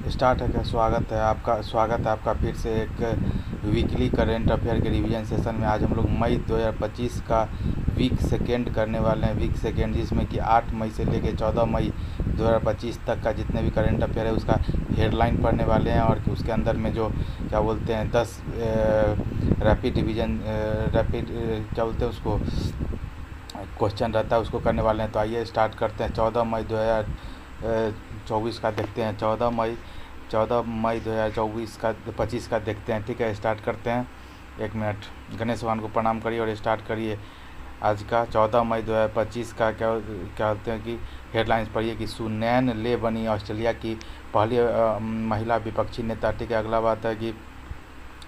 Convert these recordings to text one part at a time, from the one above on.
Start है क्या? स्वागत है आपका फिर से एक वीकली करंट अफेयर के रिवीजन सेशन में। आज हम लोग मई 2025 का वीक सेकेंड करने वाले हैं। वीक सेकेंड जिसमें कि 8 मई से लेकर 14 मई 2025 तक का जितने भी करंट अफेयर है उसका हेडलाइन पढ़ने वाले हैं, और उसके अंदर में जो क्या बोलते हैं 10 रैपिड रिवीजन क्या बोलते हैं उसको क्वेश्चन रहता है उसको करने वाले हैं। तो आइए स्टार्ट करते हैं। 14 मई 2024 का देखते हैं। 14 मई 2024 का 25 का देखते हैं। ठीक है, स्टार्ट करते हैं। 1 मिनट, गणेश भगवान को प्रणाम करिए और स्टार्ट करिए। आज का 14 मई 2025 का क्या क्या होते हैं कि हेडलाइंस पढ़िए कि सुनैन ले बनी ऑस्ट्रेलिया की पहली महिला विपक्षी नेता। ठीक है, अगला बात है कि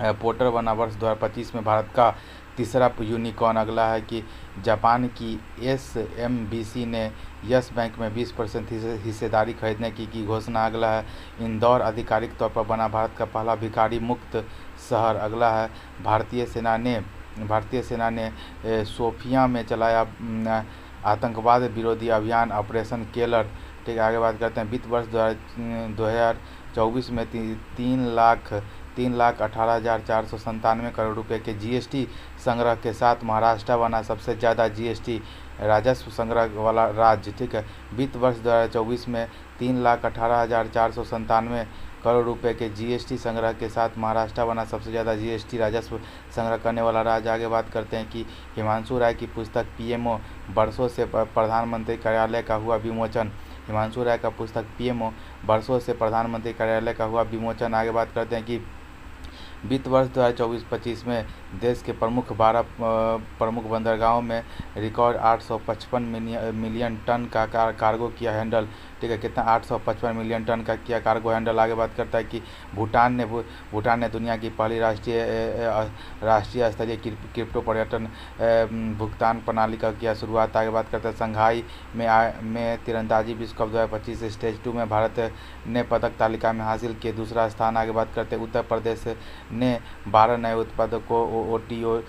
पोर्टर बना वर्ष 2025 में भारत का तीसरा यूनिकॉर्न। अगला है कि जापान की SMBC ने यस बैंक में 20% हिस्सेदारी खरीदने की घोषणा। अगला है इंदौर आधिकारिक तौर पर बना भारत का पहला भिखारी मुक्त शहर। अगला है भारतीय सेना ने सोफिया में चलाया आतंकवाद विरोधी अभियान ऑपरेशन केलर। ठीक है, आगे बात करते हैं। वित्त वर्ष 2024 में 3,18,497 करोड़ रुपए के GST संग्रह के साथ महाराष्ट्र बना सबसे ज़्यादा GST राजस्व संग्रह वाला राज्य। ठीक है, वित्त वर्ष 2024 में 3,18,497 करोड़ रुपए के GST संग्रह के साथ महाराष्ट्र बना सबसे ज़्यादा GST राजस्व संग्रह करने वाला राज्य। आगे बात करते हैं कि हिमांशु राय की पुस्तक PMO बरसों से प्रधानमंत्री कार्यालय का हुआ विमोचन। हिमांशु राय का पुस्तक PMO बरसों से प्रधानमंत्री कार्यालय का हुआ विमोचन। आगे बात करते हैं कि वित्त वर्ष 2024-25 में देश के प्रमुख 12 प्रमुख बंदरगाहों में रिकॉर्ड 855 मिलियन टन का कार्गो किया हैंडल। ठीक है, कितना 855 मिलियन टन का किया कार्गो हैंडल। आगे बात करता है कि भूटान ने दुनिया की पहली राष्ट्रीय स्तरीय क्रिप्टो पर्यटन भुगतान प्रणाली का किया शुरुआत। आगे बात करते हैं संघाई में तीरंदाजी विश्व कप 2025 स्टेज 2 में भारत ने पदक तालिका में हासिल किए दूसरा स्थान। आगे बात करते हैं उत्तर प्रदेश ने 12 नए उत्पादों को OTO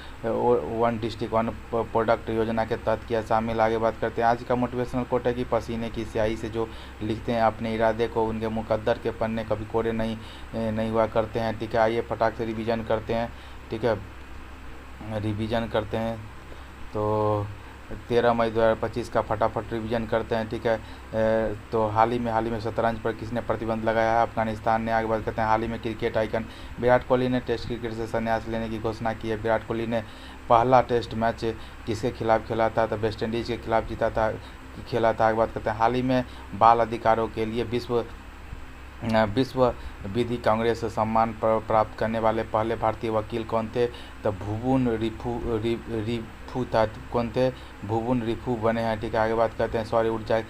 1 डिस्ट्रिक्ट 1 प्रोडक्ट योजना के तहत किया शामिल। आगे बात करते हैं। आज का मोटिवेशनल कोट है कि पसीने की स्याही से जो लिखते हैं अपने इरादे को उनके मुकद्दर के पन्ने कभी कोरे नहीं हुआ करते हैं। ठीक है, आइए फटाक से रिवीजन करते हैं। ठीक है, रिवीजन करते हैं। तो 13 मई 2025 का फटाफट रिवीजन करते हैं। ठीक है, तो हाल ही में शतरंज पर किसने प्रतिबंध लगाया है? अफगानिस्तान ने। आगे बात करते हैं। हाल ही में क्रिकेट आइकन विराट कोहली ने टेस्ट क्रिकेट से संन्यास लेने की घोषणा की है। विराट कोहली ने पहला टेस्ट मैच किसके खिलाफ खेला था? तो वेस्ट इंडीज़ के खिलाफ खेला था। आगे बात करते हैं। हाल ही में बाल अधिकारों के लिए विश्व विधि कांग्रेस सम्मान प्राप्त करने वाले पहले भारतीय वकील कौन थे? तो भुवन रिफू बने हैं। ठीक है, आगे बात करते हैं। सौर ऊर्जा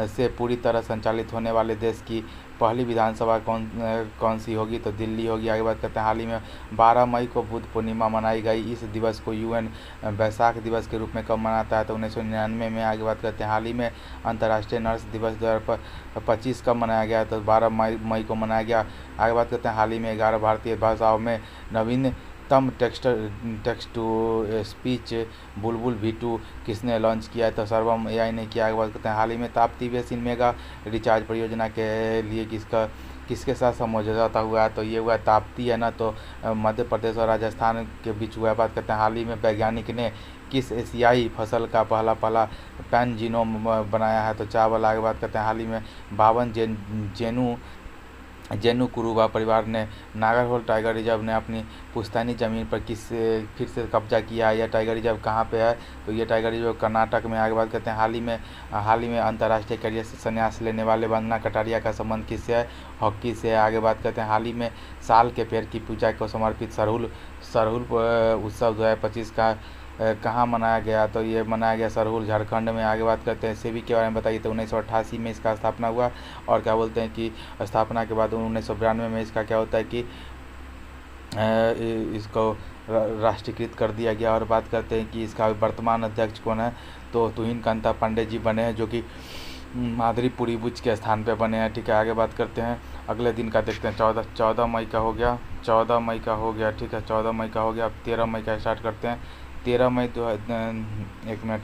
से पूरी तरह संचालित होने वाले देश की पहली विधानसभा कौन सी होगी? तो दिल्ली होगी। आगे बात करते हैं। हाल ही में 12 मई को बुद्ध पूर्णिमा मनाई गई। इस दिवस को UN वैशाख दिवस के रूप में कब मनाता है? तो 1999 में। आगे बात करते हैं। हाल ही में अंतर्राष्ट्रीय नर्स दिवस 2025 कब मनाया गया? तो 12 मई को मनाया गया। आगे बात करते हैं। हाल ही में 11 भारतीय भाषाओं में नवीनतम text to speech Bulbul V2 किसने लॉन्च किया है? तो सर्वम AI ने किया। आगे बात करते हैं। हाल ही में ताप्ती बेसिन मेगा रिचार्ज परियोजना के लिए किसके साथ समझौता हुआ है? तो ये हुआ ताप्ती है ना, तो मध्य प्रदेश और राजस्थान के बीच हुआ है। बात करते हैं। हाल ही में वैज्ञानिक ने किस एशियाई फसल का पहला पैन जीनोम बनाया है? तो चावल। आगे बात करते हैं। हाल ही में 52 जेनु कुरुबा परिवार ने नागरहोल टाइगर रिजर्व ने अपनी पुश्तैनी ज़मीन पर फिर से कब्जा किया है। यह टाइगर रिजर्व कहाँ पे है? तो ये टाइगर रिजर्व कर्नाटक में। आगे बात करते हैं। हाल ही में अंतर्राष्ट्रीय करियर से संन्यास लेने वाले वंदना कटारिया का संबंध किससे है? हॉकी से। आगे बात करते हैं। हाल ही में साल के पेड़ की पूजा को समर्पित सरहुल उत्सव 2025 का कहाँ मनाया गया? तो ये मनाया गया सरहुल झारखंड में। आगे बात करते हैं। सेबी के बारे में बताइए। तो 1988 में इसका स्थापना हुआ, और क्या बोलते हैं कि स्थापना के बाद 1992 में इसका क्या होता है कि इसको राष्ट्रीयकृत कर दिया गया। और बात करते हैं कि इसका वर्तमान अध्यक्ष कौन है? तो तुहिन कांता पांडे जी बने हैं, जो कि माधुरी बुच के स्थान पे बने हैं। ठीक है, आगे बात करते हैं। अगले दिन का देखते हैं। 14 मई का हो गया। 14 मई का हो गया। ठीक है, 14 मई का हो गया। अब 13 मई का स्टार्ट करते हैं। 13 मई 1 मिनट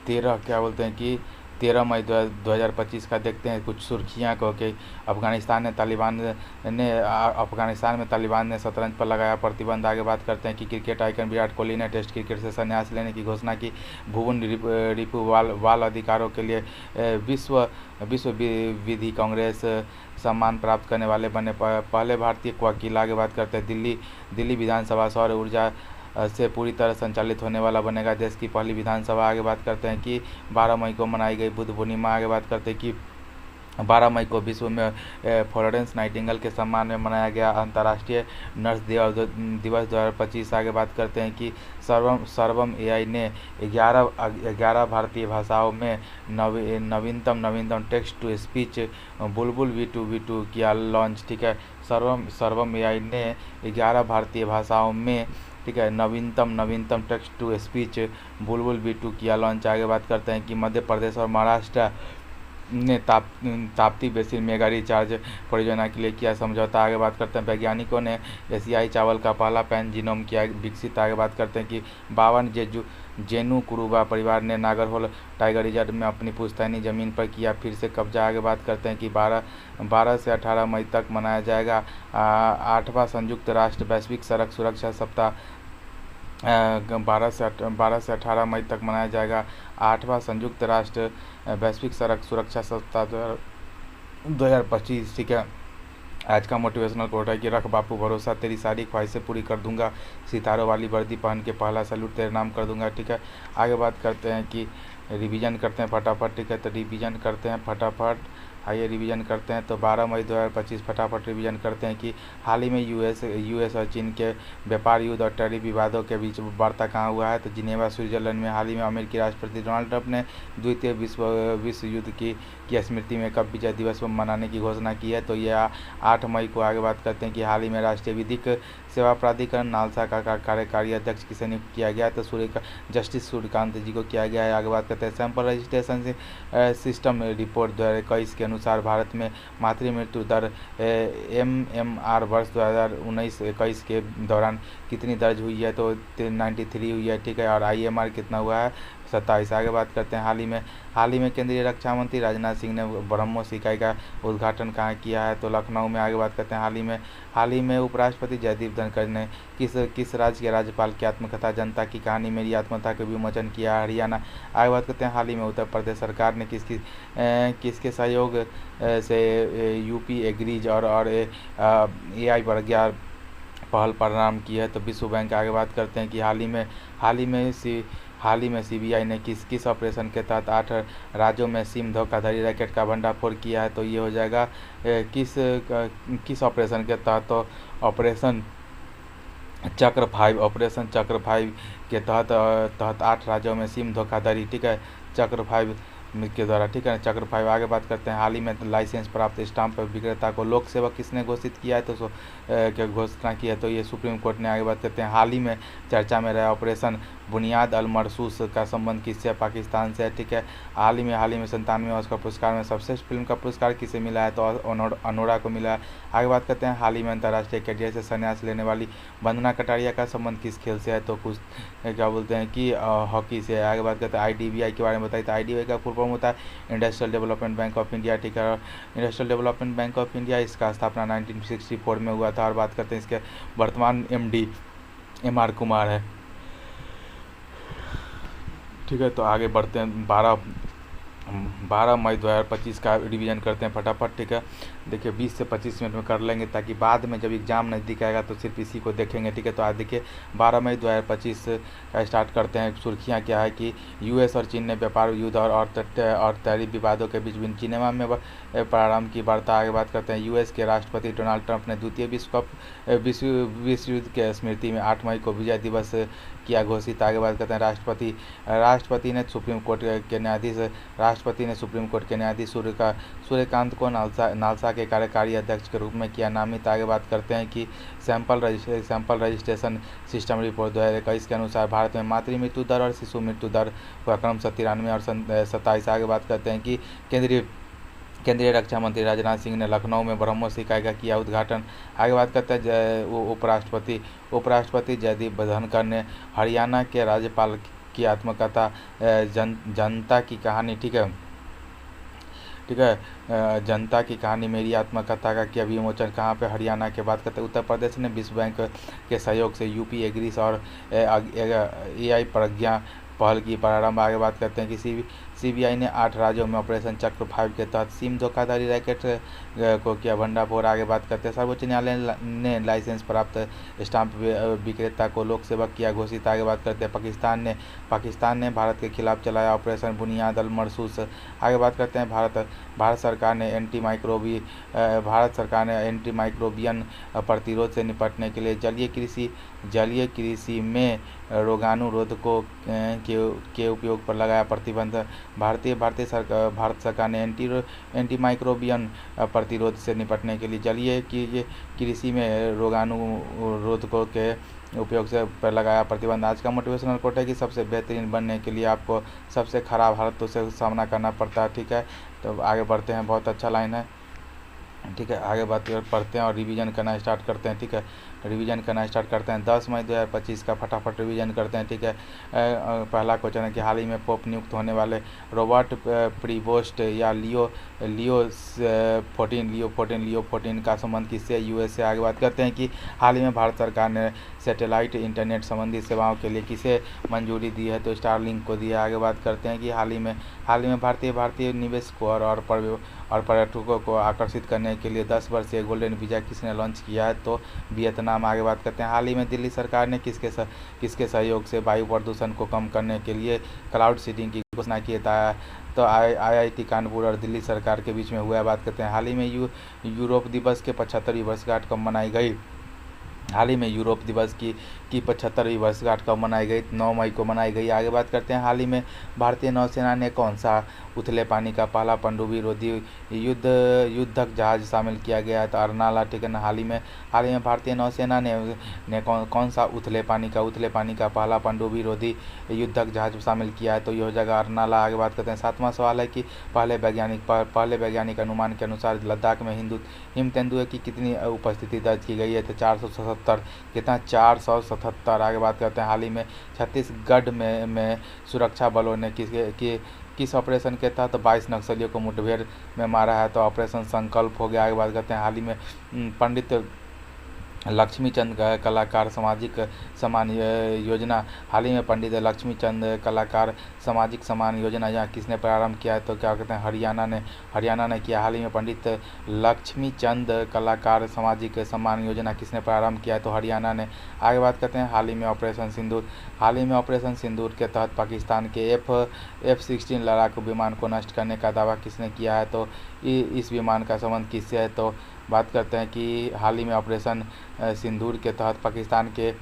13 क्या बोलते हैं कि 13 मई 2025 का देखते हैं कुछ सुर्खियां को कि अफगानिस्तान में तालिबान ने शतरंज पर लगाया प्रतिबंध। आगे बात करते हैं कि क्रिकेट आइकन विराट कोहली ने टेस्ट क्रिकेट से संन्यास लेने की घोषणा की। भुवन रिपु बाल अधिकारों के लिए विश्व विधि कांग्रेस सम्मान प्राप्त करने वाले बने पहले भारतीय वकील। आगे बात करते हैं दिल्ली विधानसभा सौर ऊर्जा से पूरी तरह संचालित होने वाला बनेगा देश की पहली विधानसभा। आगे बात करते हैं कि 12 मई को मनाई गई बुद्ध पूर्णिमा। आगे बात करते हैं कि 12 मई को विश्व में फ्लोरेंस नाइटिंगेल के सम्मान में मनाया गया अंतर्राष्ट्रीय नर्स दिवस 2025। आगे बात करते हैं कि सर्वम एआई ने 11 भारतीय भाषाओं में नवीनतम text to speech Bulbul V2 किया लॉन्च। ठीक है, सर्वम एआई ने 11 भारतीय भाषाओं में, ठीक है, नवीनतम text to speech Bulbul V2 किया लॉन्च। आगे बात करते हैं कि मध्य प्रदेश और महाराष्ट्र ने ताप्ती बेसिन मेगा रिचार्ज परियोजना के लिए किया समझौता। आगे बात करते हैं वैज्ञानिकों ने एशियाई चावल का पहला पैन जीनोम किया विकसित। आगे बात करते हैं कि 52 जेनु कुरुबा परिवार ने नागरहोल टाइगर रिजर्व में अपनी पुश्तैनी जमीन पर किया फिर से कब्जा। आगे बात करते हैं कि 12 से 18 मई तक मनाया जाएगा 8वां संयुक्त राष्ट्र वैश्विक सड़क सुरक्षा सप्ताह। 12 से 18 मई तक मनाया जाएगा 8वां संयुक्त राष्ट्र वैश्विक सड़क सुरक्षा सप्ताह 2025। ठीक है, आज का मोटिवेशनल कोट है कि रख बापू भरोसा, तेरी सारी ख्वाहिशें पूरी कर दूंगा, सितारों वाली वर्दी पहन के पहला सैल्यूट तेरे नाम कर दूंगा। ठीक है, आगे बात करते हैं कि रिवीजन करते हैं फटाफट। ठीक है, तो रिवीजन करते हैं फटाफट, आइए रिवीजन करते हैं। तो 12 मई 2025 फटाफट रिवीजन करते हैं कि हाल ही में यूएस और चीन के व्यापार युद्ध और टैरिफ विवादों के बीच वार्ता कहाँ हुआ है, तो जिनेवा स्विट्जरलैंड में। हाल ही में अमेरिकी राष्ट्रपति डोनाल्ड ट्रंप ने द्वितीय विश्व युद्ध की स्मृति में कप विजय दिवस मनाने की घोषणा की है, तो यह 8 मई को। आगे बात करते हैं कि हाल ही में राष्ट्रीय विधिक सेवा प्राधिकरण नालसा का कार्यकारी अध्यक्ष किसे नियुक्त किया गया है, तो जस्टिस सूर्यकांत जी को किया गया है। आगे बात करते हैं सैंपल रजिस्ट्रेशन सिस्टम रिपोर्ट 2021 के अनुसार भारत में मातृ मृत्यु दर MMR वर्ष 2019-21 के दौरान कितनी दर्ज हुई है, तो 93 हुई है। ठीक है, और IMR कितना हुआ है, 27। आगे बात करते हैं हाल ही में केंद्रीय रक्षा मंत्री राजनाथ सिंह ने ब्रह्मोस इकाई का उद्घाटन कहाँ किया है, तो लखनऊ में। आगे बात करते हैं हाल ही में उपराष्ट्रपति जगदीप धनखड़ ने किस राज्य के राज्यपाल की आत्मकथा जनता की कहानी मेरी आत्मकथा का विमोचन किया, हरियाणा। आगे बात करते हैं हाल ही में उत्तर प्रदेश सरकार ने किसके सहयोग से UP एग्रीज और AI प्रज्ञा पहल प्रारंभ की है, तो विश्व बैंक। आगे बात करते हैं कि हाल ही में CBI ने किस ऑपरेशन के तहत 8 राज्यों में सिम धोखाधड़ी रैकेट का भंडाफोड़ किया है, तो ये हो जाएगा किस ऑपरेशन के तहत, तो ऑपरेशन चक्र 5 के तहत 8 राज्यों में सिम धोखाधड़ी। ठीक है, चक्र 5 के द्वारा। ठीक है, चक्र 5। आगे बात करते हैं हाल ही में लाइसेंस प्राप्त स्टाम्प विक्रेता को लोक सेवक किसने घोषित किया है, तो घोषणा की है, तो ये सुप्रीम कोर्ट ने। आगे बात करते हैं हाल ही में चर्चा में रहा ऑपरेशन बुनियाद अल मरसूस का संबंध किससे, पाकिस्तान से है। ठीक है, हाल ही में 97वें ऑस्कर पुरस्कार में सर्वश्रेष्ठ फिल्म का पुरस्कार किसे मिला है, तो अनोरा को मिला है। आगे बात करते हैं हाल ही में अंतर्राष्ट्रीय कैरियर से संन्यास लेने वाली वंदना कटारिया का संबंध किस खेल से है, तो कुछ क्या बोलते हैं कि हॉकी से है। आगे बात करते हैं IDBI के बारे में बताइए, तो IDBI का फुल फॉर्म होता है industrial development bank of India. ठीक है, industrial development bank of India, इसका स्थापना 1964 में हुआ था। और बात करते हैं इसके वर्तमान MD MR कुमार है। ठीक है, तो आगे बढ़ते हैं 12 मई 2025 का रिवीजन करते हैं फटाफट। ठीक है, देखिए 20 से 25 मिनट में कर लेंगे ताकि बाद में जब एग्ज़ाम नज़दीक आएगा तो सिर्फ इसी को देखेंगे। ठीक है, तो आज देखिए 12 मई 2025 का स्टार्ट करते हैं। सुर्खियाँ क्या है कि US और चीन ने व्यापार युद्ध और टैरिफ विवादों के बीच जिनेवा में प्रारंभ की वार्ता। आगे बात करते हैं US के राष्ट्रपति डोनाल्ड ट्रंप ने द्वितीय विश्व युद्ध के स्मृति में 8 मई को विजय दिवस किया घोषित। आगे बात करते हैं राष्ट्रपति ने सुप्रीम कोर्ट के न्यायाधीश सूर्यकांत को नालसा के कार्यकारी अध्यक्ष के रूप में किया नामित। आगे बात करते हैं कि सैंपल रजिस्ट्रेशन सिस्टम रिपोर्ट 2021 के अनुसार भारत में मातृ मृत्यु दर और शिशु मृत्यु दर का क्रम 93 और 27। आगे बात करते हैं कि केंद्रीय रक्षा मंत्री राजनाथ सिंह ने लखनऊ में ब्रह्मोस इकाई का किया उद्घाटन। आगे बात करते हैं उपराष्ट्रपति जगदीप धनखड़ ने हरियाणा के राज्यपाल की आत्मकथा जनता की कहानी। ठीक है, ठीक है। जनता की कहानी मेरी आत्मकथा का किया विमोचन, कहाँ पे, हरियाणा के बात करते हैं। उत्तर प्रदेश ने विश्व बैंक के सहयोग से यूपी एग्रीस और AI प्रज्ञा पहल की प्रारंभ। आगे बात करते हैं कि सीबीआई ने 8 राज्यों में ऑपरेशन चक्र 5 के तहत सिम धोखाधड़ी रैकेट को किया भंडाफोड़। आगे बात करते हैं सर्वोच्च न्यायालय ने लाइसेंस प्राप्त स्टाम्प विक्रेता को लोक सेवक किया घोषित। आगे बात करते हैं पाकिस्तान ने भारत के खिलाफ चलाया ऑपरेशन बुनियाद अल मरसूस। आगे बात करते हैं भारत सरकार ने एंटी माइक्रोबियन प्रतिरोध से निपटने के लिए जलीय कृषि में रोगाणुरोधकों के उपयोग पर लगाया प्रतिबंध। भारत सरकार ने एंटी माइक्रोबियन प्रतिरोध से निपटने के लिए जलीय कृषि में रोगाणुरोधकों के उपयोग से पर लगाया प्रतिबंध। आज का मोटिवेशनल कोट है कि सबसे बेहतरीन बनने के लिए आपको सबसे खराब हालतों से सामना करना पड़ता है। ठीक है, तो आगे बढ़ते हैं। बहुत अच्छा लाइन है। ठीक है, आगे बात पढ़ते हैं और रिवीजन करना स्टार्ट करते हैं। ठीक है, रिवीजन करना स्टार्ट करते हैं। 10 मई 2025 का फटाफट रिवीजन करते हैं। ठीक है, पहला क्वेश्चन है कि हाल ही में पोप नियुक्त होने वाले रॉबर्ट प्रीवोस्ट या लियो 14 का संबंध किससे, यूएस से। आगे बात करते हैं कि हाल ही में भारत सरकार ने सैटेलाइट इंटरनेट संबंधी सेवाओं के लिए किसे मंजूरी दी है, तो स्टारलिंक को दिया। आगे बात करते हैं कि हाल ही में भारतीय निवेशकों और पर्यटकों को आकर्षित करने के लिए 10 वर्षीय गोल्डन वीज़ा किसने लॉन्च किया है, तो वियतनाम। आगे बात करते हैं हाल ही में दिल्ली सरकार ने किसके सहयोग से वायु प्रदूषण को कम करने के लिए क्लाउड सीडिंग की घोषणा की है, तो IIT कानपुर और दिल्ली सरकार के बीच में हुआ है। बात करते हैं हाल ही में यूरोप दिवस के 75वीं वर्षगांठ कब मनाई गई। हाल ही में यूरोप दिवस की 75वीं वर्षगांठ कब मनाई गई, 9 मई को मनाई गई। आगे बात करते हैं हाल ही में भारतीय नौसेना ने कौन सा उथले पानी का पहला पनडुब्बी रोधी युद्धक जहाज शामिल किया गया है, तो अर्नाला। ठीक है ना, हाल ही में भारतीय नौसेना ने कौन सा उथले पानी का पहला पनडुब्बी रोधी युद्धक जहाज शामिल किया है, तो यह जगह अर्नाला। आगे बात करते हैं। 7वां सवाल है कि पहले वैज्ञानिक अनुमान के अनुसार लद्दाख में हिम तेंदुए की कितनी उपस्थिति दर्ज की गई है, तो 477। कितना, 477। आगे बात करते हैं हाल ही में छत्तीसगढ़ में सुरक्षा बलों ने किस ऑपरेशन के तहत 22 नक्सलियों को मुठभेड़ में मारा है, तो ऑपरेशन संकल्प हो गया। आगे बात करते हैं हाल ही में पंडित लक्ष्मीचंद कलाकार सामाजिक सम्मान योजना, हाल ही में पंडित लक्ष्मीचंद कलाकार सामाजिक सम्मान योजना यहाँ किसने प्रारंभ किया है, तो क्या कहते हैं, हरियाणा ने किया। हाल ही में पंडित लक्ष्मीचंद कलाकार सामाजिक सम्मान योजना किसने प्रारंभ किया है, तो हरियाणा ने। आगे बात करते हैं हाल ही में ऑपरेशन सिंदूर के तहत पाकिस्तान के F-16 लड़ाकू विमान को नष्ट करने का दावा किसने किया है, तो इस विमान का संबंध किससे है, तो बात करते हैं कि हाल ही में ऑपरेशन सिंदूर के तहत पाकिस्तान के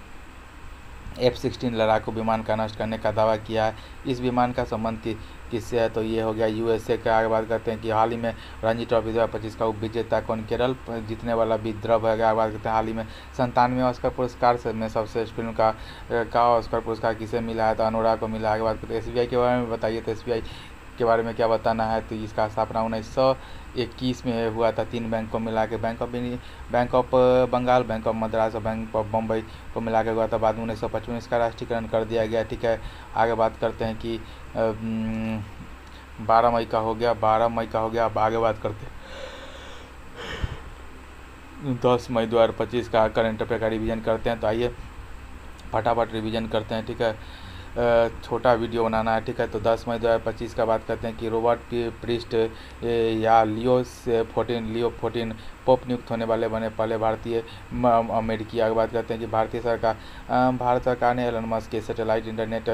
F-16 लड़ाकू विमान का नष्ट करने का दावा किया है। इस विमान का संबंध किससे है, तो ये हो गया USA का। आगे बात करते हैं कि हाल ही में रणजी ट्रॉफी 2025 का उप विजेता कौन, केरल जीतने वाला विदर्भ है। आगे बात करते हैं हाल ही में 97वें ऑस्कर पुरस्कार में सर्वश्रेष्ठ फिल्म का ऑस्कर पुरस्कार किसे मिला है, तो अनुराग को मिला। आगे बात करते हैं SBI के बारे में बताइए, तो SBI के बारे में क्या बताना है, तो इसका स्थापना 1921 में हुआ था। 3 बैंक को मिला के bank of Bengal, bank of Madras और बैंक ऑफ बम्बई को मिला के हुआ था। बाद में 1955 इसका राष्ट्रीयकरण कर दिया गया। ठीक है, आगे बात करते हैं कि 12 मई का हो गया। अब आगे बात करते हैं 10 मई 2025 का करंट अफेयर का रिवीजन करते हैं। तो आइए फटाफट रिवीजन करते हैं। ठीक है, छोटा वीडियो बनाना है। ठीक है, तो 10 मई 2025 का बात करते हैं कि रॉबर्ट प्रीस्ट या लियो 14 पोप नियुक्त होने वाले बने पहले भारतीय अमेरिकी। आगे बात करते हैं कि भारत सरकार ने एलन मस्क के सैटेलाइट इंटरनेट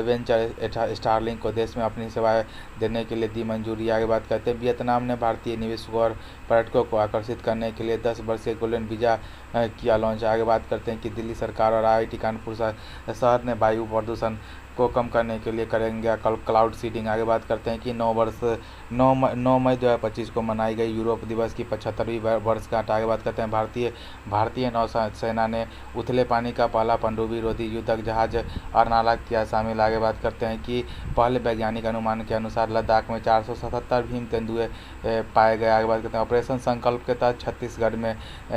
वेंचर स्टारलिंक को देश में अपनी सेवाएं देने के लिए दी मंजूरी। आगे बात करते हैं वियतनाम ने भारतीय निवेशकों और पर्यटकों को आकर्षित करने के लिए 10 वर्षीय गोल्डन वीज़ा किया लॉन्च। आगे बात करते हैं कि दिल्ली सरकार और IIT कानपुर शहर ने वायु प्रदूषण को कम करने के लिए करेंगे क्लाउड सीडिंग। आगे बात करते हैं कि 9 मई 2025 को मनाई गई यूरोप दिवस की 75वीं वर्षगांठ। आगे बात करते हैं भारतीय नौसेना ने उथले पानी का पहला पनडुब्बी रोधी युद्धक जहाज अर्नाला किया शामिल। आगे बात करते हैं कि पहले वैज्ञानिक अनुमान के अनुसार लद्दाख में 477 भीम तेंदुए पाए गए। आगे बात करते हैं ऑपरेशन संकल्प के तहत छत्तीसगढ़ में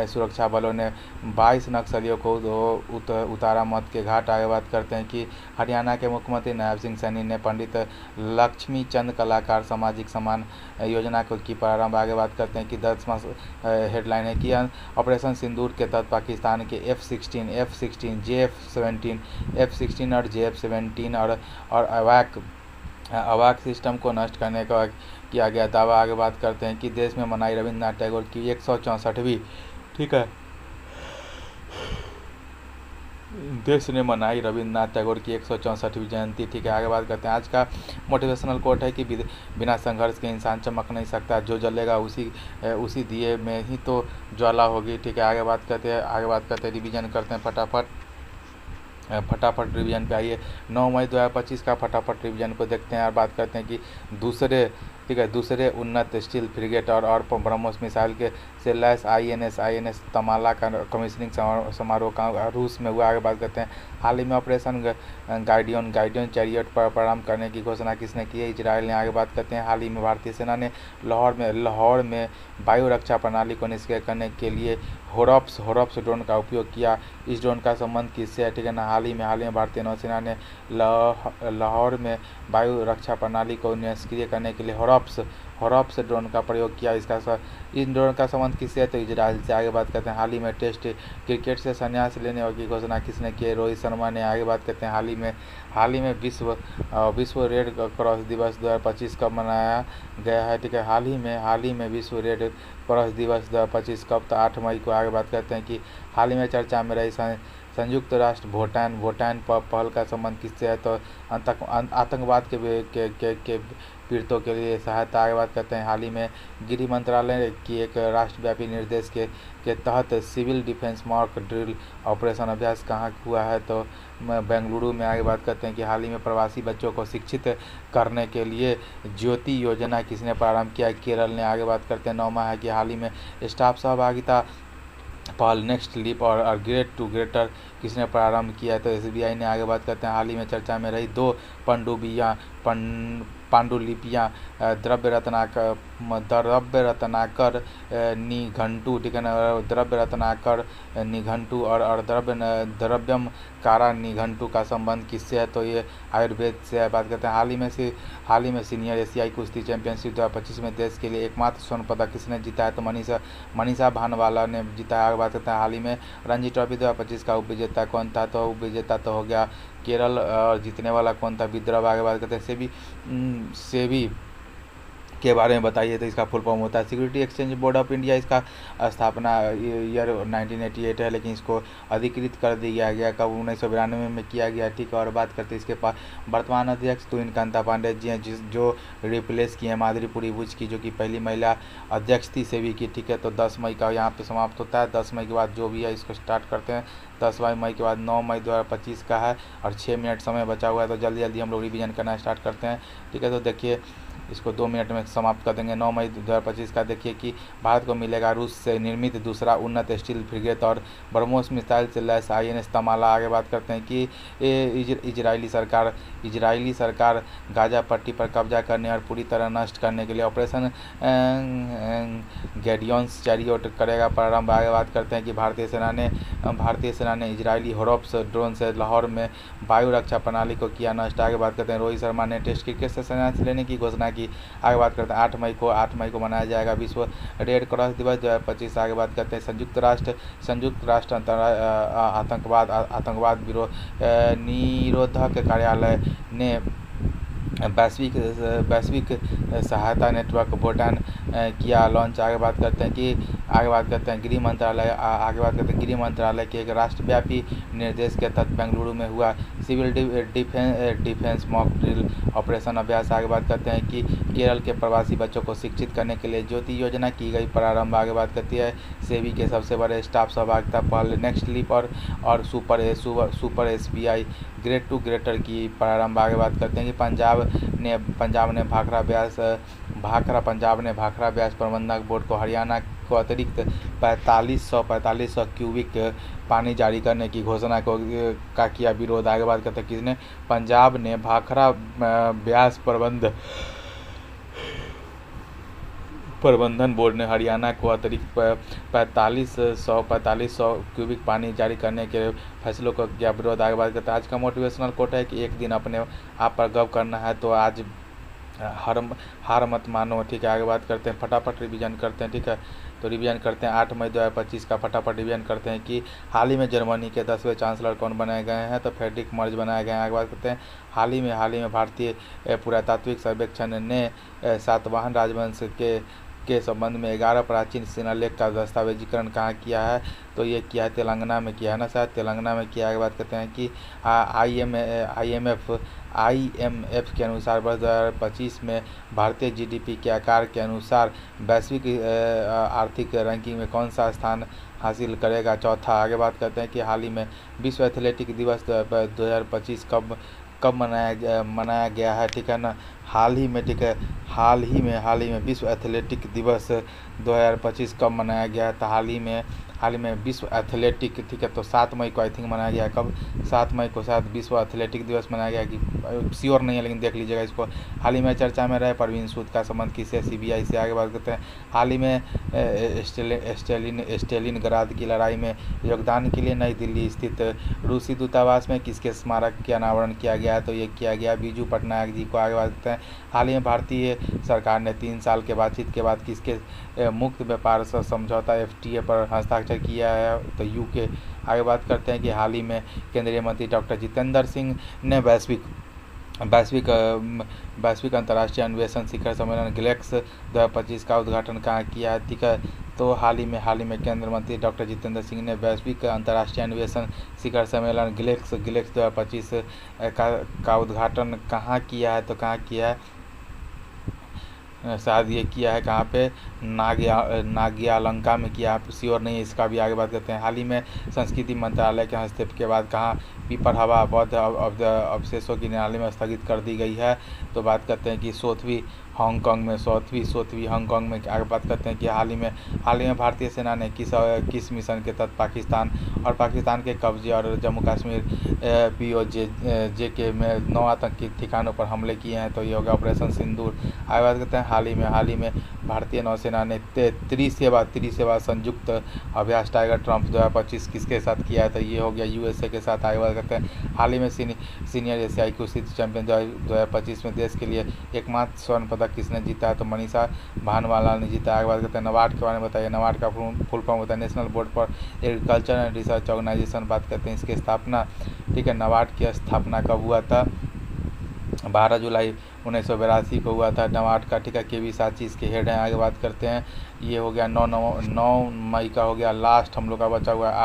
सुरक्षा बलों ने 22 नक्सलियों को उतारा मौत के घाट। आगे बात करते हैं कि हरियाणा के मुख्यमंत्री नायब सिंह सैनी ने पंडित लक्ष्मीचंद कलाकार सामाजिक सम्मान योजना को की प्रारंभ। आगे बात करते हैं कि 10वां हेडलाइन है कि ऑपरेशन सिंदूर के तहत पाकिस्तान के F-16, JF-17, F-16 और JF-17 और अवाक सिस्टम को नष्ट करने का किया गया दावा। आगे बात करते हैं कि देश में मनाई रविन्द्रनाथ टैगोर की 164वीं, ठीक है, देश ने मनाई रविन्द्रनाथ टैगोर की 164वीं जयंती, ठीक है। आगे बात करते हैं, आज का मोटिवेशनल कोट है कि बिना संघर्ष के इंसान चमक नहीं सकता, जो जलेगा उसी दिए में ही तो ज्वाला होगी, ठीक है। आगे बात करते हैं रिवीजन करते हैं फटाफट रिवीजन पे आइए। 9 मई 2025 का फटाफट रिवीजन को देखते हैं और बात करते हैं कि दूसरे उन्नत स्टील फ्रिगेट और ब्रह्मोस मिसाइल के से लैस INS तमाला का कमीशनिंग समारोह का रूस में हुआ। आगे बात करते हैं, हाल ही में ऑपरेशन गाइडियन चैरियट पर प्रारंभ करने की घोषणा किसने की है? इजराइल ने। आगे बात करते हैं, हाल ही में भारतीय सेना ने लाहौर में वायु रक्षा प्रणाली को निष्क्रिय करने के लिए होरप्स ड्रोन का उपयोग किया। इस ड्रोन का संबंध किससे है? ठीक है ना। हाल ही में भारतीय नौसेना ने लाहौर में वायु रक्षा प्रणाली को निष्क्रिय करने के लिए होरप्स ड्रोन का प्रयोग किया। इस ड्रोन का संबंध किससे है? तो इजराइल से। आगे बात करते हैं, हाल ही में टेस्ट क्रिकेट से संन्यास लेने की घोषणा किसने की है? रोहित शर्मा ने। आगे बात करते हैं, हाल ही में विश्व रेड क्रॉस दिवस 2025 कब मनाया गया है? ठीक है, हाल ही में विश्व रेड क्रॉस दिवस 2025 कब? तो 8 मई को। आगे बात करते हैं कि हाल ही में चर्चा में रही संयुक्त राष्ट्र भूटान पहल का संबंध किससे है? तो आतंकवाद के पीड़ितों के लिए सहायता। आगे बात करते हैं, हाल ही में गृह मंत्रालय की एक राष्ट्रव्यापी निर्देश के तहत civil defence mock drill operation अभ्यास कहाँ हुआ है? तो बेंगलुरु में। आगे बात करते हैं कि हाल ही में प्रवासी बच्चों को शिक्षित करने के लिए ज्योति योजना किसने प्रारंभ किया? केरल ने। आगे बात करते हैं, 9वां है कि हाल ही में स्टाफ सहभागिता पहल नेक्स्ट लीप और ग्रेट टू ग्रेटर किसने प्रारंभ किया है? तो SBI ने। आगे बात करते हैं, हाल ही में चर्चा में रही 2 पांडुलिपियाँ द्रव्य रत्नाकर निघंटु, ठीक है ना, द्रव्य रत्नाकर निघंटु और द्रव्यम कारा निघंटु का संबंध किससे है? तो ये आयुर्वेद से है। बात करते हैं, हाल ही में सीनियर एशियाई कुश्ती चैंपियनशिप 2025 में देश के लिए एकमात्र स्वर्ण पदक किसने जीता है? तो मनीषा भानवाला ने जीता है। आगे बात करते हैं, हाल ही में रणजी ट्रॉफी 2025 का उपविजेता कौन था? तो उपविजेता तो हो गया केरल, और जीतने वाला कौन था? विदर्भ। आगे बात करते हैं, सेबी के बारे में बताइए। तो इसका फुल फॉर्म होता है security exchange board of India. इसका स्थापना ईयर 1988 है, लेकिन इसको अधिकृत कर दिया गया कब? 1992 में किया गया, ठीक है। और बात करते हैं इसके पास वर्तमान अध्यक्ष तुहिन कांता पांडे जी हैं, जो रिप्लेस किए हैं माधुरी भुज की, जो कि पहली महिला अध्यक्ष थी सेबी की, ठीक है। तो 10 मई का यहाँ पे समाप्त होता है। 10 मई के बाद जो भी है इसको स्टार्ट करते हैं। 10 मई के बाद 9 मई 2025 का है और 6 मिनट समय बचा हुआ है, तो जल्दी हम लोग रिवीजन करना स्टार्ट करते हैं, ठीक है। तो देखिए, इसको 2 मिनट में समाप्त कर देंगे। 9 मई 2025 का देखिए कि भारत को मिलेगा रूस से निर्मित दूसरा उन्नत स्टील फ्रिगेट और ब्रह्मोस मिसाइल से लैस INS तमाला। आगे बात करते हैं कि इजरायली सरकार गाजा पट्टी पर कब्जा करने और पूरी तरह नष्ट करने के लिए ऑपरेशन गाइडियन चैरियट करेगा प्रारंभ। आगे बात करते हैं कि भारतीय सेना ने इजरायली होरप्स ड्रोन से लाहौर में वायु रक्षा प्रणाली को किया नष्ट। आगे बात करते हैं, रोहित शर्मा ने टेस्ट क्रिकेट से संन्यास लेने की घोषणा की। आगे बात करते हैं, 8 मई को मनाया जाएगा विश्व रेड क्रॉस दिवस 2025। आगे बात करते हैं, संयुक्त राष्ट्र आतंकवाद निरोधक कार्यालय ने वैश्विक सहायता नेटवर्क भूटान किया लॉन्च। आगे बात करते हैं गृह मंत्रालय के एक राष्ट्रव्यापी निर्देश के तहत बेंगलुरु में हुआ civil defence mock drill operation अभ्यास। आगे बात करते हैं कि केरल के प्रवासी बच्चों को शिक्षित करने के लिए ज्योति योजना की गई प्रारंभ। आगे बात करती है सेबी के सबसे बड़े स्टाफ सहभागिता पहल नेक्स्ट लीप और super SBI great to greater की प्रारंभ। आगे बात करते हैं कि पंजाब ने भाखड़ा ब्यास प्रबंधक बोर्ड को हरियाणा को अतिरिक्त 4500 क्यूबिक पानी जारी करने की घोषणा का किया विरोध। आगे बात करते हैं किसने? पंजाब ने भाखड़ा ब्यास प्रबंधन बोर्ड ने हरियाणा को अतिरिक्त 4500 क्यूबिक पानी जारी करने के फैसलों को किया विरोध। आगे बात करते हैं, आज का मोटिवेशनल कोट है कि एक दिन अपने आप पर गर्व करना है। तो आज हार हार मत मानो, ठीक है। आगे बात करते हैं, फटाफट रिवीजन करते हैं, ठीक है। तो रिवीजन करते हैं 8 मई 2025 का फटाफट रिवीजन करते हैं कि हाल ही में जर्मनी के 10वें चांसलर कौन बनाए गए हैं, तो फ्रेडरिक मर्ज बनाए गए हैं। आगे बात करते हैं, हाल ही में भारतीय पुरातात्विक सर्वेक्षण ने सातवाहन राजवंश के संबंध में 11 प्राचीन शिलालेख का दस्तावेजीकरण कहाँ किया है, तो ये किया है तेलंगाना में किया है ना, शायद तेलंगाना में किया है। आगे बात करते हैं कि आईएमएफ के अनुसार वर्ष 2025 में भारतीय जीडीपी के आकार के अनुसार वैश्विक आर्थिक रैंकिंग में कौन सा स्थान हासिल करेगा, चौथा। आगे बात करते हैं कि हाल ही में विश्व एथलेटिक दिवस 2025 कब मनाया गया है, ठीक है ना। हाल ही में, ठीक है, हाल ही में विश्व एथलेटिक दिवस 2025 कब मनाया गया है, तो हाल ही में विश्व एथलेटिक, ठीक है, तो 7 मई को आई थिंक मनाया गया है। कब? 7 मई को शायद विश्व एथलेटिक दिवस मनाया गया, कि श्योर नहीं है लेकिन देख लीजिएगा इसको। हाल ही में चर्चा में रहे परवीन सूद का संबंध किससे, सीबीआई से। आगे बात करते हैं, हाल ही में स्टेलिनग्राद की लड़ाई में योगदान के लिए नई दिल्ली स्थित रूसी दूतावास में किसके स्मारक के अनावरण किया गया है, तो ये किया गया बीजू पटनायक जी को। आगे बात करते हैं, हाल ही में भारतीय सरकार ने 3 साल के बातचीत के बाद किसके मुक्त व्यापार समझौता एफटीए पर हस्ताक्षर किया है, तो यूके। आगे बात करते हैं कि हाल ही में केंद्रीय मंत्री डॉक्टर जितेंद्र सिंह ने वैश्विक अंतर्राष्ट्रीय अन्वेषण शिखर सम्मेलन ग्लेक्स 2025 का उद्घाटन कहाँ किया है, ठीक है। तो हाल ही में केंद्रीय मंत्री डॉक्टर जितेंद्र सिंह ने वैश्विक अंतर्राष्ट्रीय अन्वेषण शिखर सम्मेलन ग्लेक्स 2025 का उद्घाटन कहाँ किया है, तो कहाँ किया है, शायद ये किया है कहाँ पे, नाग्यालंका में किया है, श्योर नहीं है इसका भी। आगे बात करते हैं, हाल ही में संस्कृति मंत्रालय के हस्तक्षेप के बाद कहाँ पीपरहवा बौद्ध अवशेषों की निलामी में स्थगित कर दी गई है, तो बात करते हैं कि सौतवी हांगकांग में। आगे बात करते हैं कि हाल ही में भारतीय सेना ने किस मिशन के तहत पाकिस्तान के कब्जे और जम्मू कश्मीर POJ में 9 आतंकी ठिकानों पर हमले किए हैं, तो ये होगा ऑपरेशन सिंदूर। आगे बात करते हैं, हाल ही में भारतीय नौसेना ने त्रिसेवा संयुक्त अभ्यास टाइगर ट्रम्प 2025 किसके साथ किया है, तो ये हो गया USA के साथ। आगे बात करते हैं, हाल ही में सीनियर एशियाई कुश्ती चैंपियन 2025 में देश के लिए एकमात्र स्वर्ण पदक किसने जीता है, तो मनीषा भानवाला ने जीता। आगे बात करते हैं, नाबार्ड के बारे में बताइए। नाबार्ड का फुल फॉर्म होता है national board for agriculture and research organisation. बात करते हैं इसकी स्थापना, ठीक है। नाबार्ड की स्थापना कब हुआ था, 12 जुलाई 1982 को हुआ था नाबार्ड का, ठीक है। KV साची इसके हेड हैं। आगे बात करते हैं, ये हो गया 9 मई का हो गया लास्ट हम लोग का बचा हुआ है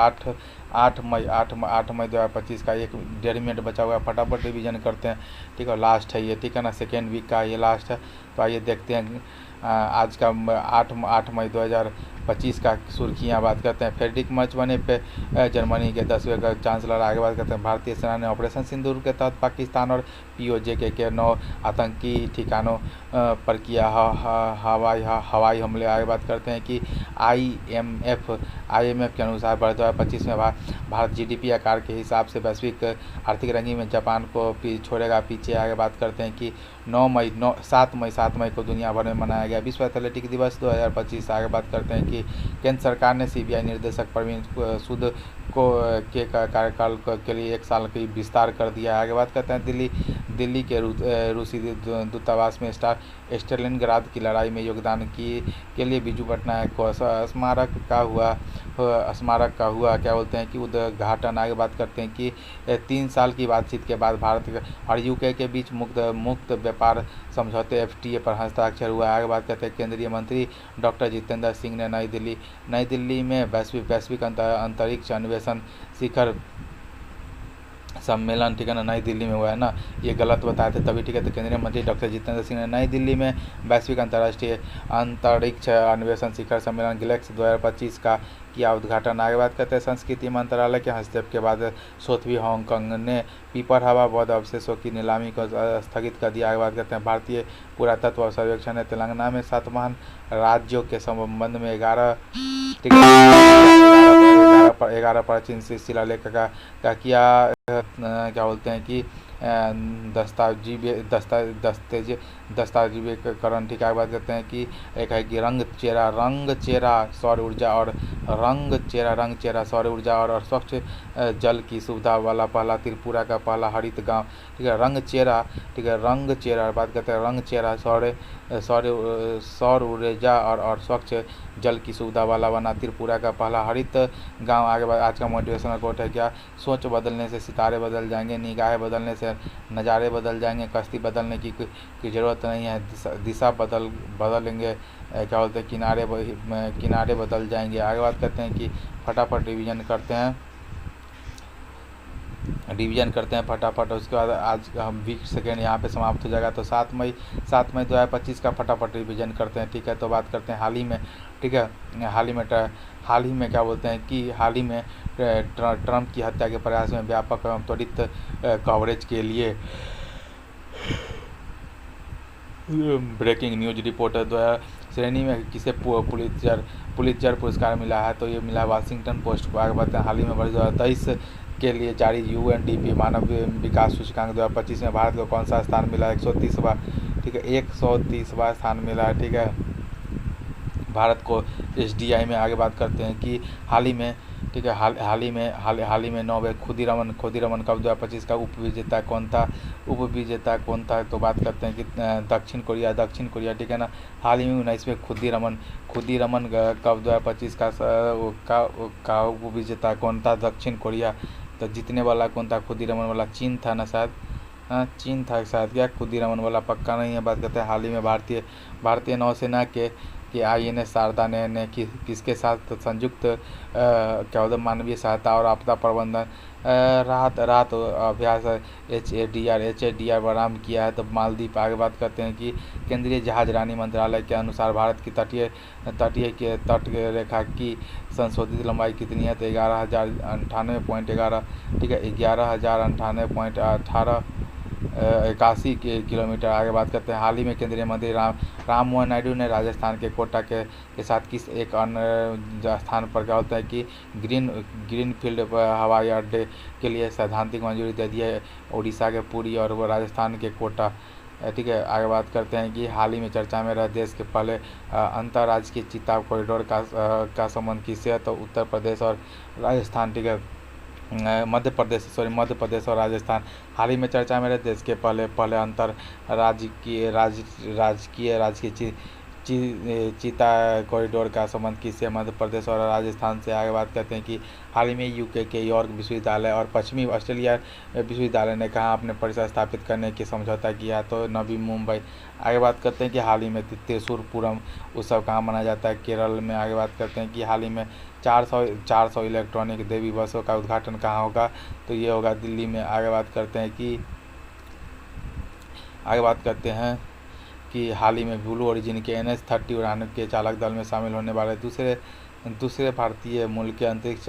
8 मई 2025 का 1.5 मिनट बचा हुआ है, फटाफट रिवीजन करते हैं, ठीक है। लास्ट है ये, ठीक है ना, सेकेंड वीक का ये लास्ट है। तो आइए देखते हैं आज का 8 मई 2025 का सुर्खियाँ। बात करते हैं, फ्रेडरिक मर्ज बने पे जर्मनी के 10वें का चांसलर। आगे बात करते हैं, भारतीय सेना ने ऑपरेशन सिंदूर के तहत पाकिस्तान और POJ के 9 आतंकी ठिकानों पर किया हवाई हमले। आगे बात करते हैं कि IMF के अनुसार वर्ष 2025 में भारत GDP आकार के हिसाब से वैश्विक आर्थिक रैंकिंग में जापान को छोड़ेगा पीछे। आगे बात करते हैं कि 7 मई को दुनिया भर में मनाया गया विश्व एथलेटिक दिवस 2025। आगे बात करते हैं कि केंद्र सरकार ने CBI निर्देशक परवीन सूद को के कार्यकाल के लिए 1 साल की विस्तार कर दिया है। आगे बात करते हैं, दिल्ली के रूसी दूतावास में स्टेलिनग्राद की लड़ाई में योगदान के लिए बीजू पटनायक को स्मारक का हुआ क्या बोलते हैं कि उद्घाटन। आगे बात करते हैं कि 3 साल की बातचीत के बाद भारत और UK के बीच मुक्त व्यापार समझौते FTA पर हस्ताक्षर हुआ। आगे बात करते हैं, केंद्रीय मंत्री डॉक्टर जितेंद्र सिंह ने नई दिल्ली में वैश्विक अंतरिक्ष अन्वेषण शिखर सम्मेलन, ठीक है ना, नई दिल्ली में हुआ है ना, ये गलत बताए थे तभी, ठीक है। तो केंद्रीय मंत्री डॉक्टर जितेंद्र सिंह ने नई दिल्ली में वैश्विक अंतर्राष्ट्रीय अंतरिक्ष अन्वेषण शिखर सम्मेलन ग्लेक्स 2025 का किया उद्घाटन। आगे बात करते हैं, संस्कृति मंत्रालय के हस्तक्षेप के बाद सौतवी हांगकांग ने पीपरहवा बौद्ध अवशेषों की नीलामी को स्थगित कर दिया। आगे बात करते हैं, भारतीय पुरातत्व सर्वेक्षण ने तेलंगाना में सातवाहन राज्यों के संबंध में 11 प्राचीन शिलालेख का किया क्या बोलते हैं कि दस्तावेजीकरण। ठीक है, बात करते हैं कि एक है कि रंग चेरा सौर ऊर्जा और रंग चेरा सौर ऊर्जा और स्वच्छ जल की सुविधा वाला पहला त्रिपुरा का पहला हरित गांव। ठीक है, रंग चेरा। ठीक है, रंग चेरा बात करते हैं, रंग चेरा सौर ऊर्जा और स्वच्छ जल की सुविधा वाला बना त्रिपुरा का पहला हरित गांव। आगे आज का मोटिवेशनल कोट है क्या, सोच बदलने से सितारे बदल जाएंगे, निगाहें बदलने से नज़ारे बदल जाएंगे, कश्ती बदलने की ज़रूरत नहीं है, दिशा बदलेंगे, क्या बोलते हैं, किनारे बदल जाएंगे। आगे बात करते हैं कि फटाफट रिवीजन करते हैं फटाफट। उसके बाद आज हम वीक सेकेंड यहाँ पे समाप्त हो जाएगा। तो 7 मई 2025 का फटाफट रिवीजन करते हैं। ठीक है, तो बात करते हैं हाल ही में। ठीक है, हाल ही में क्या बोलते हैं कि हाल ही में ट्रंप की हत्या के प्रयास में व्यापक एवं त्वरित कवरेज के लिए ब्रेकिंग न्यूज रिपोर्टर द्वारा श्रेणी में किसे पुलित्जर पुरस्कार मिला है, तो ये मिला वाशिंगटन पोस्ट को। आगे बढ़ते हैं, हाल ही में वर्ष 2023 के लिए जारी UNDP मानव विकास सूचकांक 2025 में भारत को कौन सा स्थान मिला, 130वां। ठीक है, 130वां स्थान मिला है। ठीक है, भारत को SDI में। आगे बात करते हैं कि हाल ही में, ठीक है, हाल ही में 9वें खुदीरामन कप 2025 का उपविजेता कौन था, तो बात करते हैं कि दक्षिण कोरिया। ठीक है ना, हाल ही में 19वें खुदीरामन कप 2025 का उपविजेता कौन था, दक्षिण कोरिया। तो जीतने वाला कौन था, खुदीरामन वाला चीन था ना शायद, चीन था शायद, क्या खुदीरामन वाला पक्का नहीं है। बात करते हैं हाल ही में भारतीय नौसेना के INS शारदा ने किसके साथ संयुक्त क्या होता मानवीय सहायता और आपदा प्रबंधन राहत अभ्यास HADR आरम्भ किया है, तो मालदीव। आगे बात करते हैं कि केंद्रीय जहाजरानी मंत्रालय के अनुसार भारत की तट रेखा की संशोधित लंबाई कितनी है, तो 11,098.11। ठीक है, 11,098.81 किलोमीटर। आगे बात करते हैं, हाल ही में केंद्रीय मंत्री राम मोहन नायडू ने राजस्थान के कोटा के साथ किस एक अन्य स्थान पर क्या होता है कि ग्रीनफील्ड हवाई अड्डे के लिए सैद्धांतिक मंजूरी दे दी है, उड़ीसा के पुरी और वो राजस्थान के कोटा। ठीक है, आगे बात करते हैं कि हाल ही में चर्चा में रहा देश के पहले अंतर्राज्यीय चिता कॉरिडोर का संबंध किससे है, तो उत्तर प्रदेश और राजस्थान। ठीक है, मध्य प्रदेश और राजस्थान। हाल ही में चर्चा में रहे देश के पहले राजकीय चीता कॉरिडोर का संबंध किससे, मध्य प्रदेश और राजस्थान से। आगे बात करते हैं कि हाल ही में UK के यॉर्क विश्वविद्यालय और पश्चिमी ऑस्ट्रेलिया विश्वविद्यालय ने कहा अपने परिसर स्थापित करने की समझौता किया, तो नवी मुंबई। आगे बात करते हैं कि हाल ही में त्रिशूरपुरम उत्सव कहाँ मनाया जाता है, केरल में। आगे बात करते हैं कि हाल ही में 400 इलेक्ट्रॉनिक देवी बसों का उद्घाटन कहाँ होगा, तो ये होगा दिल्ली में। आगे बात करते हैं कि हाल ही में ब्लू ओरिजिन के NH-30 उड़ान के चालक दल में शामिल होने वाले दूसरे भारतीय मूल के अंतरिक्ष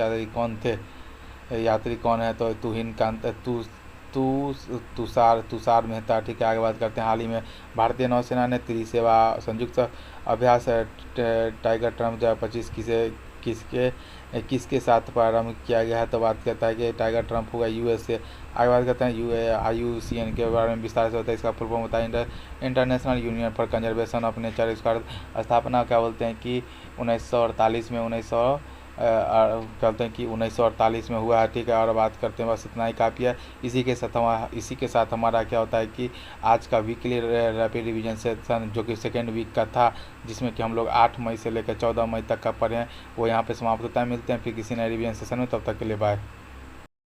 यात्री कौन है, तो तुषार मेहता। ठीक है, आगे बात करते हैं, हाल ही में भारतीय नौसेना ने त्रिसेवा संयुक्त अभ्यास टाइगर ट्रम्प 2025 किसके साथ प्रारंभ किया गया है, तो बात करता है कि टाइगर ट्रम्प होगा US से। आगे बात करते हैं IUCN के बारे में विस्तार से होता है। इसका फुल फॉर्म होता है international union for conservation of nature. इसका स्थापना क्या बोलते हैं कि 1948 में 1948 में हुआ है। ठीक है, और बात करते हैं, बस इतना ही काफ़ी है। इसी के साथ हमारा क्या होता है कि आज का वीकली रैपिड रिवीजन सेशन जो कि सेकेंड वीक का था, जिसमें कि हम लोग 8 मई से लेकर 14 मई तक का पढ़े हैं, वो यहाँ पे समाप्त होता है। मिलते हैं फिर किसी नए रिवीजन सेशन में, तब तक के लिए बाय।